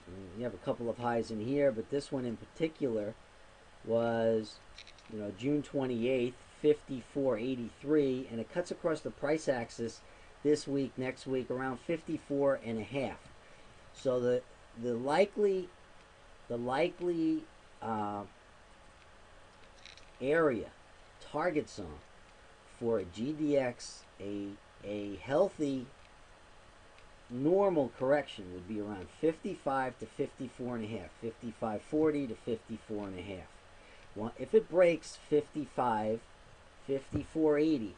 And you have a couple of highs in here, but this one in particular was, June 28th, 54.83, and it cuts across the price axis this week, next week, around 54 and a half. So the likely the likely uh, area target zone for a GDX, a healthy normal correction would be around 55 to 54 and a half, 55.40 to 54 and a half. Well, if it breaks 55, 54.80,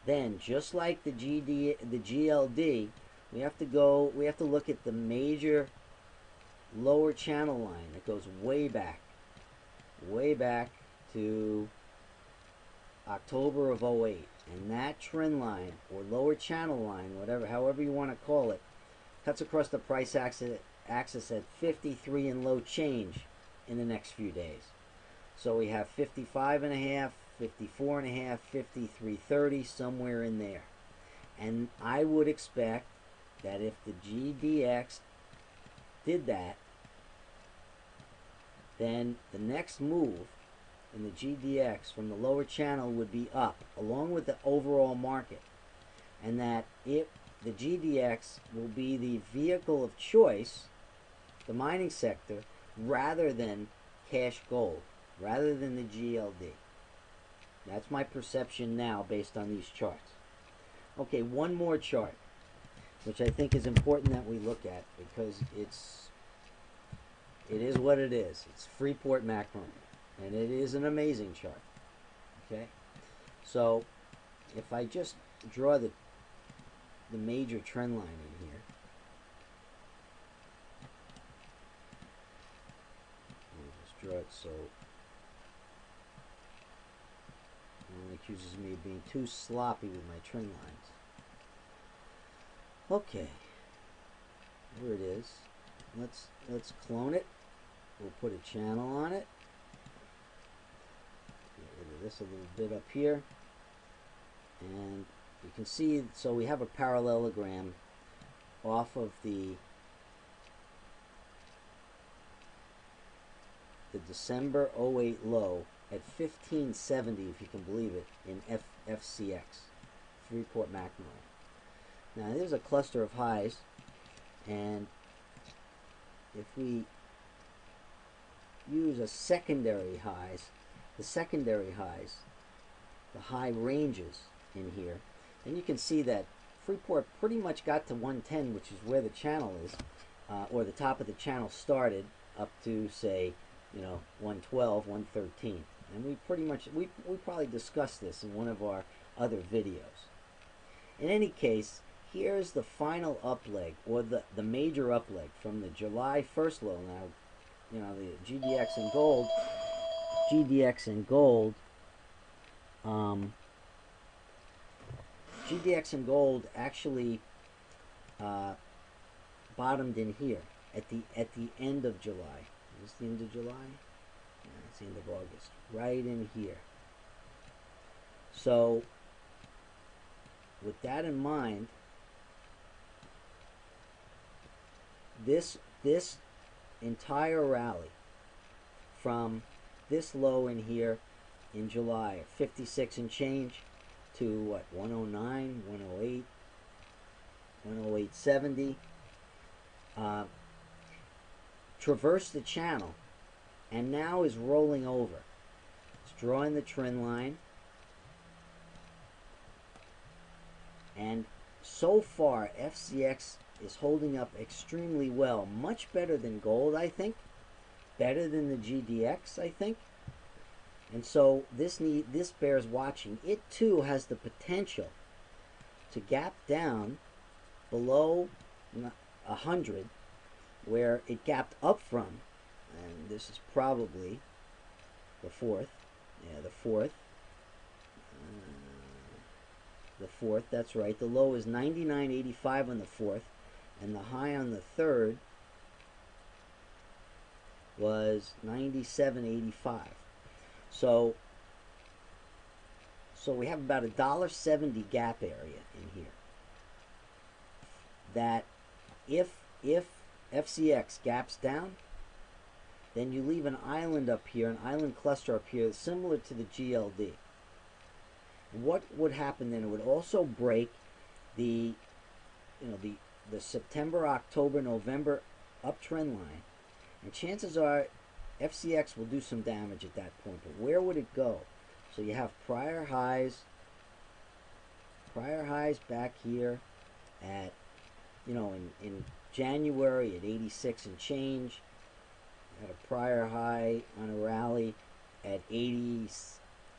then just like the GLD, we have to look at the major lower channel line that goes way back to October of '08, and that trend line or lower channel line, however you want to call it, cuts across the price axis at 53 and low change in the next few days. So we have 55 and a half, 54 and a half, 53.30, somewhere in there. And I would expect that if the GDX did that, then the next move in the GDX from the lower channel would be up, along with the overall market. And that the GDX will be the vehicle of choice, the mining sector, rather than cash gold, rather than the GLD. That's my perception now based on these charts. Okay, one more chart, which I think is important that we look at because it is what it is. It's Freeport McMoRan, and it is an amazing chart. Okay, so if I just draw the major trend line in here, let me just draw it so no one accuses me of being too sloppy with my trend lines. Okay, here it is. Let's clone it. We'll put a channel on it. Get rid of this a little bit up here. And you can see, so we have a parallelogram off of the December '08 low at 1570, if you can believe it, in FCX, Freeport McMoRan. Now there's a cluster of highs, and if we use the secondary highs, the high ranges in here, and you can see that Freeport pretty much got to 110, which is where the channel is, or the top of the channel started, up to say, 112, 113. And we probably discussed this in one of our other videos. In any case, here's the final up leg, or the major up leg from the July 1st low. Now, the GDX and gold actually bottomed in here at the end of July. Is this the end of July? No, it's the end of August. Right in here. So, with that in mind, this entire rally from this low in here in July, 56 and change, to what, 109, 108, 108.70, traversed the channel and now is rolling over. It's drawing the trend line, and so far FCX is holding up extremely well, much better than gold, I think, better than the GDX, I think. And so this bears watching. It too has the potential to gap down below 100, where it gapped up from, and this is probably the fourth. Yeah, the fourth. That's right. The low is 99.85 on the fourth, and the high on the third was 97.85. So we have about $1.70 gap area in here. That if FCX gaps down, then you leave an island up here, an island cluster up here, similar to the GLD. What would happen then? It would also break the, the September, October, November uptrend line, and chances are FCX will do some damage at that point. But where would it go? So you have prior highs back here at, in January at 86 and change. Had a prior high on a rally at 80,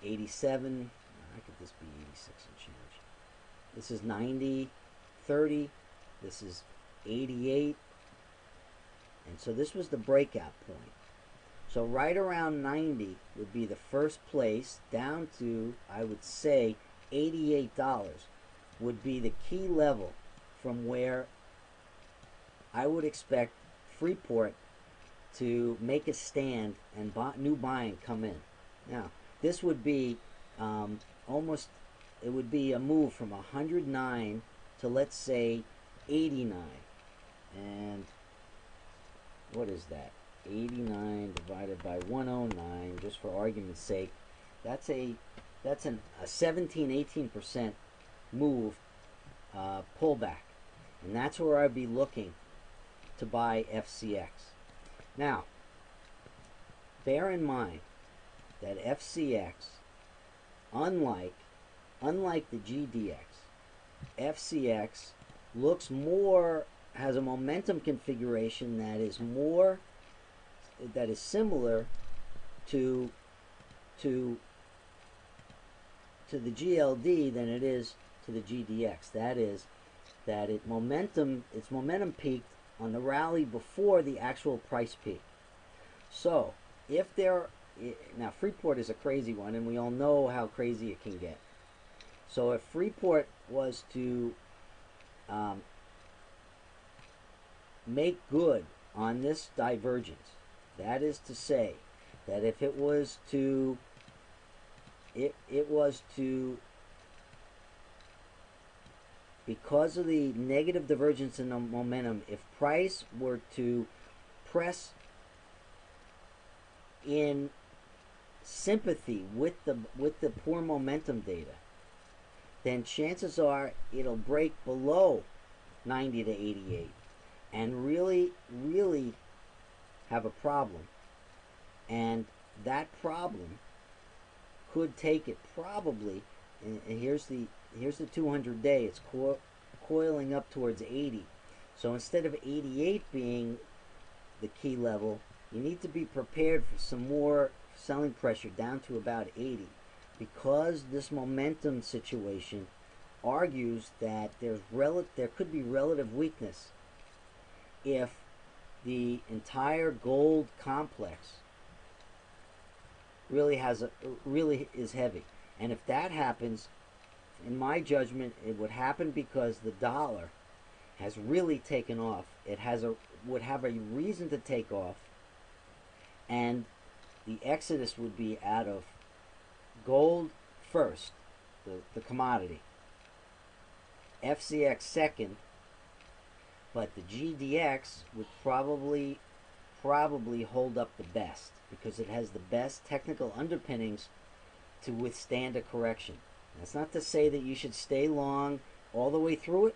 87. How could this be 86 and change? This is 90, 30. This is 88. And so this was the breakout point. So right around 90 would be the first place, down to, I would say, $88 would be the key level from where I would expect Freeport to make a stand and new buying come in. Now, this would be it would be a move from 109 to, let's say, 89. And what is that? 89 divided by 109, just for argument's sake. That's a 17-18% move pullback. And that's where I'd be looking to buy FCX. Now, bear in mind that FCX, unlike the GDX, FCX has a momentum configuration that is similar to the GLD than it is to the GDX. That is, that its momentum peaked on the rally before the actual price peak. So now Freeport is a crazy one, and we all know how crazy it can get. So if Freeport was to make good on this divergence, that is to say, that if it was to because of the negative divergence in the momentum, if price were to press in sympathy with the poor momentum data, then chances are it'll break below 90 to 88 and really have a problem. And that problem could take it probably, and here's the 200-day, it's coiling up towards 80. So instead of 88 being the key level, you need to be prepared for some more selling pressure down to about 80, because this momentum situation argues that there could be relative weakness if the entire gold complex really is heavy. And if that happens, in my judgment, it would happen because the dollar has really taken off. It would have a reason to take off, and the exodus would be out of gold first, the commodity, FCX second, but the GDX would probably hold up the best because it has the best technical underpinnings to withstand a correction. That's not to say that you should stay long all the way through it,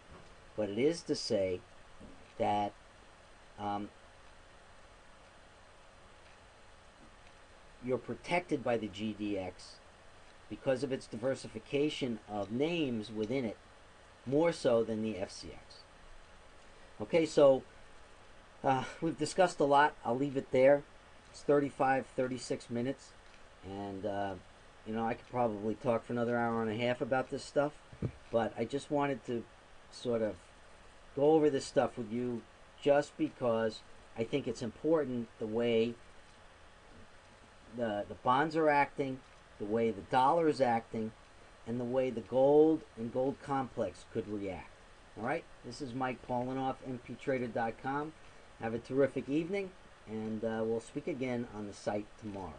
but it is to say that you're protected by the GDX because of its diversification of names within it, more so than the FCX. Okay, so we've discussed a lot. I'll leave it there. It's 36 minutes, and I could probably talk for another hour and a half about this stuff, but I just wanted to sort of go over this stuff with you just because I think it's important the way the bonds are acting, the way the dollar is acting, and the way the gold and gold complex could react. All right, this is Mike Paulinoff, mptrader.com. Have a terrific evening, and we'll speak again on the site tomorrow.